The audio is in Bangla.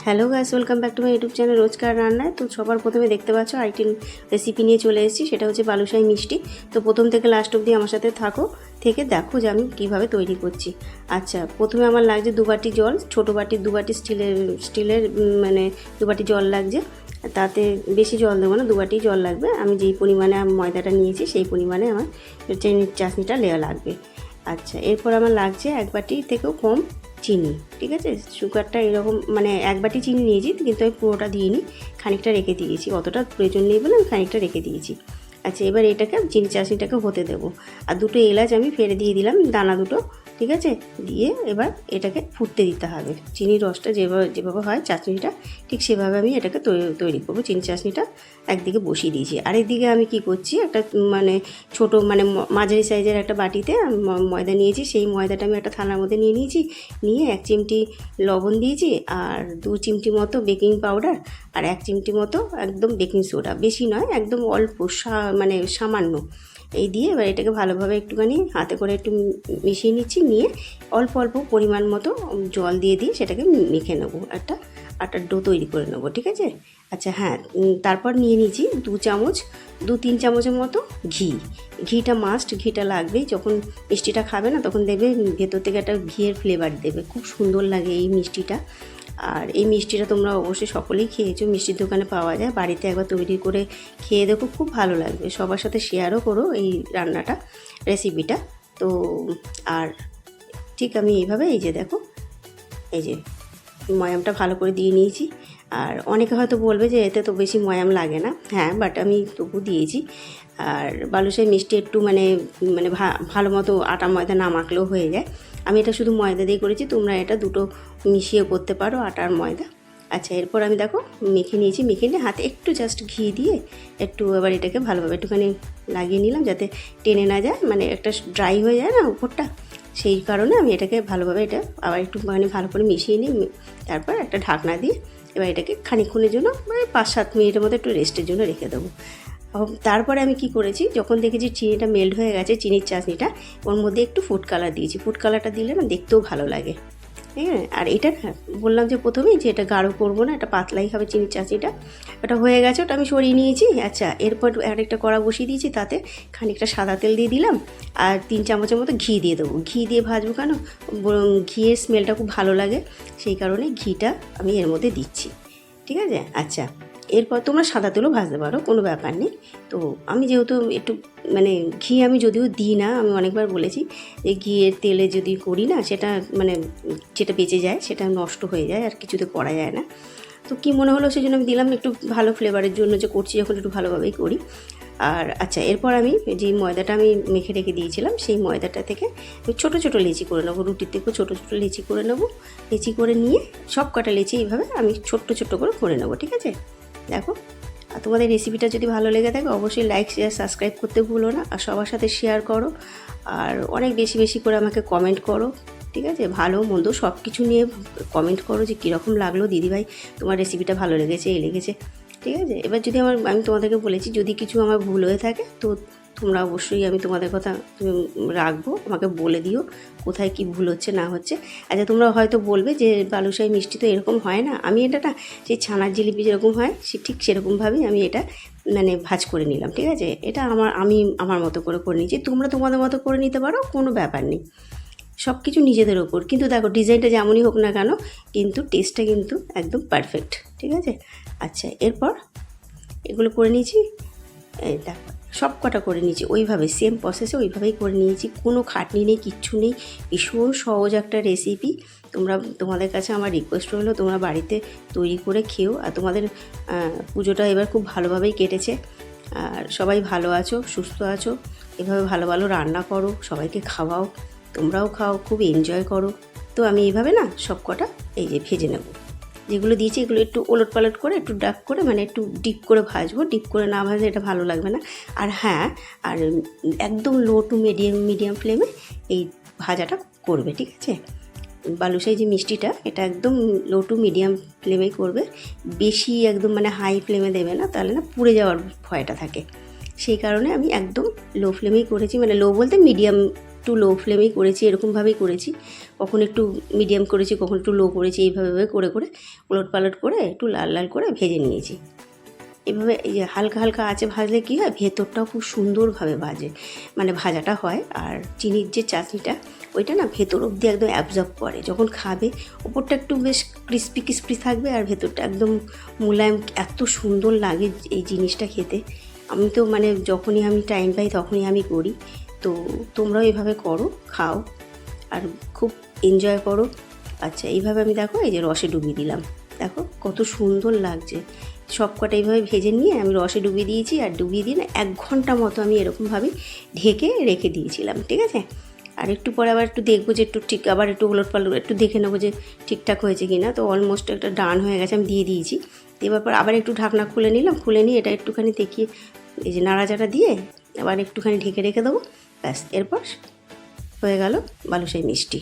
Hello guys, welcome back to my YouTube channel রোজকার রান্নায়। তো সবার প্রথমে দেখতে পাচ্ছ আরেকটি রেসিপি নিয়ে চলে এসেছি, সেটা হচ্ছে বালুশাহী মিষ্টি। তো প্রথম থেকে লাস্ট অবধি আমার সাথে থেকে দেখো যে আমি কীভাবে তৈরি করছি। আচ্ছা, প্রথমে আমার লাগছে 2 বাটি জল, ছোটো বাটির 2 বাটি স্টিলের মানে 2 বাটি জল লাগছে। তাতে বেশি জল দেবো না, 2 বাটি জল লাগবে। আমি যেই পরিমাণে ময়দাটা নিয়েছি সেই পরিমাণে আমার চাশনিটা লেয়া লাগবে। আচ্ছা, এরপর আমার লাগছে 1 বাটি থেকেও কম চিনি। ঠিক আছে, সুগারটা এরকম মানে 1 বাটি চিনি নিয়েছি, কিন্তু আমি পুরোটা দিইনি, খানিকটা রেখে দিয়েছি। অতটা প্রয়োজন নেই বলে আমি খানিকটা রেখে দিয়েছি। আচ্ছা, এবার এটাকে চিনি চাশনিটাকে হতে দেবো। আর 2টো এলাচ আমি ফেলে দিয়ে দিলাম, দানা 2টো। ঠিক আছে, দিয়ে এবার এটাকে ফুটতে দিতে হবে। চিনির রসটা যেভাবে হয় চাটনিটা, ঠিক সেভাবে আমি এটাকে তৈরি করবো। চিনি চাটনিটা একদিকে বসিয়ে দিয়েছি, আরেকদিকে আমি কি করছি, একটা মানে ছোটো মানে মাঝারি সাইজের একটা বাটিতে ময়দা নিয়েছি। সেই ময়দাটা আমি একটা থালার মধ্যে নিয়ে 1 চিমটি লবণ দিয়েছি, আর 2 চিমটি মতো বেকিং পাউডার, আর 1 চিমটি মতো একদম বেকিং সোডা। বেশি নয়, একদম অল্প মানে সামান্য। এই দিয়ে এবার এটাকে ভালোভাবে একটুখানি হাতে করে একটু মিশিয়ে নিচ্ছি। নিয়ে অল্প অল্প পরিমাণ মতো জল দিয়ে সেটাকে মেখে নেবো, একটা আটার ডো তৈরি করে নেবো। ঠিক আছে। আচ্ছা হ্যাঁ, তারপর নিয়ে নিয়েছি 2-3 চামচের মতো ঘিটা মাস্ট, ঘিটা লাগবেই। যখন মিষ্টিটা খাবে না তখন দেখবে ভেতর থেকে একটা ঘিয়ের ফ্লেভার দেবে, খুব সুন্দর লাগে এই মিষ্টিটা। আর এই মিষ্টিটা তোমরা অবশ্যই সকলেই খেয়েছো, মিষ্টির দোকানে পাওয়া যায়। বাড়িতে একবার তৈরি করে খেয়ে দেখো, খুব ভালো লাগবে। সবার সাথে শেয়ারও করো এই রান্নাটা, রেসিপিটা। তো আর ঠিক আমি এইভাবে এই যে দেখো, এই যে ময়ামটা ভালো করে দিয়ে নিয়েছি। আর অনেকে হয়তো বলবে যে এতে তো বেশি ময়াম লাগে না, হ্যাঁ, বাট আমি তবু দিয়েছি। আর বালুশাহী মিষ্টি একটু মানে ভালো মতো আটা ময়দা না মাখলেও হয়ে যায়। আমি এটা শুধু ময়দা দিয়ে করেছি, তোমরা এটা দুটো মিশিয়ে করতে পারো, আটা আর ময়দা। আচ্ছা, এরপর আমি দেখো মেখে নিয়েছি। মেখে নিয়ে হাতে একটু জাস্ট ঘি দিয়ে একটু এবার এটাকে ভালোভাবে একটুখানি লাগিয়ে নিলাম, যাতে টেনে না যায়, মানে একটা ড্রাই হয়ে যায় না উপরটা। সেই কারণে আমি এটাকে ভালোভাবে এটা আবার একটু মানে ভালো করে মিশিয়ে নিই। তারপর একটা ঢাকনা দিয়ে এবার এটাকে খানিকক্ষণের জন্য মানে 5-7 মিনিটের মতো একটু রেস্টের জন্য রেখে দেবো। তারপরে আমি কি করেছি, যখন দেখেছি চিনিটা মেল্ট হয়ে গেছে, চিনির চাশনিটা, ওর মধ্যে একটু ফুড কালার দিয়েছি। ফুড কালারটা দিলে না দেখতেও ভালো লাগে। হ্যাঁ, আর এটা বললাম যে প্রথমেই যে এটা গাঢ় করবো না, এটা পাতলাই হবে চিনির চাশনিটা। ওটা হয়ে গেছে, ওটা আমি সরিয়ে নিয়েছি। আচ্ছা, এরপর আরেকটা কড়া বসিয়ে দিয়েছি, তাতে খানিকটা সাদা তেল দিয়ে দিলাম, আর 3 চামচের মতো ঘি দিয়ে দেবো। ঘি দিয়ে ভাজবো কেন, ঘিয়ের স্মেলটা খুব ভালো লাগে, সেই কারণে ঘিটা আমি এর মধ্যে দিচ্ছি। ঠিক আছে। আচ্ছা, এরপর তোমরা সাদা তেলও ভাজতে পারো, কোনো ব্যাপার নেই। তো আমি যেহেতু একটু মানে ঘি আমি যদিও দিই না, আমি অনেকবার বলেছি যে ঘিয়ের তেলে যদি করি না, সেটা মানে যেটা বেঁচে যায় সেটা নষ্ট হয়ে যায়, আর কিছুতে করা যায় না। তো কি মনে হলো সেই জন্য আমি দিলাম, একটু ভালো ফ্লেভারের জন্য, যে করছি যখন একটু ভালোভাবেই করি। আর আচ্ছা, এরপর আমি যে ময়দাটা আমি মেখে রেখে দিয়েছিলাম, সেই ময়দাটা থেকে ছোটো ছোটো লেচি করে নেবো, রুটির থেকেও ছোটো ছোটো লেচি করে নেবো। লেচি করে নিয়ে সব কটা লেচি এইভাবে আমি ছোট্ট ছোট্ট করে নেবো। ঠিক আছে। দেখো, আর তোমাদের রেসিপিটা যদি ভালো লেগে থাকে অবশ্যই লাইক, শেয়ার, সাবস্ক্রাইব করতে ভুলো না। আর সবার সাথে শেয়ার করো, আর অনেক বেশি বেশি করে আমাকে কমেন্ট করো। ঠিক আছে, ভালো মন্দ সব কিছু নিয়ে কমেন্ট করো, যে কীরকম লাগলো দিদিভাই, তোমার রেসিপিটা ভালো লেগেছে, লেগেছে। ঠিক আছে। এবার যদি আমি তোমাদেরকে বলেছি, যদি কিছু আমার ভুল হয়ে থাকে তো তোমরা অবশ্যই, আমি তোমাদের কথা রাখবো, আমাকে বলে দিও কোথায় কি ভুল হচ্ছে না হচ্ছে। আচ্ছা, তোমরা হয়তো বলবে যে বালুশাহী মিষ্টি তো এরকম হয় না। আমি এটা না, সেই ছানার জিলিপি যেরকম হয় ঠিক সেরকমভাবেই আমি এটা মানে ভাজ করে নিলাম। ঠিক আছে, এটা আমি আমার মতো করে নিয়েছি, তোমরা তোমাদের মতো করে নিতে পারো, কোনো ব্যাপার নেই। সব কিছু নিজেদের ওপর। কিন্তু দেখো, ডিজাইনটা যেমনই হোক না কেন, কিন্তু টেস্টটা কিন্তু একদম পারফেক্ট। ঠিক আছে। আচ্ছা, এরপর এগুলো করে নিয়েছি, এই দেখো সব কটা করে নিয়েছি ওইভাবে, সেম প্রসেসে ওইভাবেই করে নিয়েছি, কোনো খাটনি নেই, কিচ্ছু নেই। ভীষণ সহজ একটা রেসিপি। তোমাদের কাছে আমার রিকোয়েস্ট রইলো, তোমরা বাড়িতে তৈরি করে খেও। আর তোমাদের পুজোটা এবার খুব ভালোভাবেই কেটেছে, আর সবাই ভালো আছো, সুস্থ আছো। এভাবে ভালো ভালো রান্না করো, সবাইকে খাওয়াও, তোমরাও খাও, খুব এনজয় করো। তো আমি এইভাবে না সব কটা এই যে ভেজে নেব। যেগুলো দিয়েছি এগুলো একটু ওলট পালট করে, একটু ডাক করে, মানে একটু ডিপ করে ভাজবো। ডিপ করে না ভাজলে এটা ভালো লাগবে না। আর হ্যাঁ, আর একদম লো টু মিডিয়াম ফ্লেমে এই ভাজাটা করবে। ঠিক আছে। বালুশাহী যে মিষ্টিটা, এটা একদম লো টু মিডিয়াম ফ্লেমেই করবে, বেশি একদম মানে হাই ফ্লেমে দেবে না, তাহলে না পুড়ে যাওয়ার ভয়টা থাকে। সেই কারণে আমি একদম লো ফ্লেমেই করেছি, মানে লো বলতে মিডিয়াম একটু লো ফ্লেমেই করেছি, এরকমভাবেই করেছি। কখন একটু মিডিয়াম করেছি, কখন একটু লো করেছি, এইভাবে করে করে উলট পালট করে একটু লাল লাল করে ভেজে নিয়েছি। এভাবে এই যে হালকা হালকা আঁচে ভাজলে কী হয়, ভেতরটাও খুব সুন্দরভাবে মানে ভাজাটা হয়। আর চিনির যে চাটনিটা ওইটা না ভেতর অবধি একদম অ্যাবজর্ব করে। যখন খাবে ওপরটা একটু বেশ ক্রিস্পি ক্রিস্পি থাকবে আর ভেতরটা একদম মোলায়েম। এত সুন্দর লাগে এই জিনিসটা খেতে। আমি তো মানে যখনই আমি টাইম পাই তখনই আমি করি। তো তোমরাও এভাবে করো, খাও আর খুব এনজয় করো। আচ্ছা, এইভাবে আমি দেখো এই যে রসে ডুবিয়ে দিলাম, দেখো কত সুন্দর লাগছে। সব কটা এইভাবে ভেজে নিয়ে আমি রসে ডুবিয়ে দিয়েছি, আর ডুবিয়ে দিয়ে না 1 ঘন্টা মতো আমি এরকমভাবে ঢেকে রেখে দিয়েছিলাম, ঠিক আছে। আর একটু পরে আবার একটু দেখবো যে একটু ঠিক, আবার একটু উলট পালট একটু দেখে নেবো যে ঠিকঠাক হয়েছে কি না। তো অলমোস্ট একটা ডান হয়ে গেছে, আমি দিয়ে দিয়েছি। এবার পর আবার একটু ঢাকনা খুলে নিলাম, খুলে নিয়ে এটা একটুখানি দেখিয়ে এই যে নাড়াচাড়া দিয়ে আবার একটুখানি ঢেকে রেখে দেবো। ব্যাস, এরপর হয়ে গেল বালুশাহী মিষ্টি।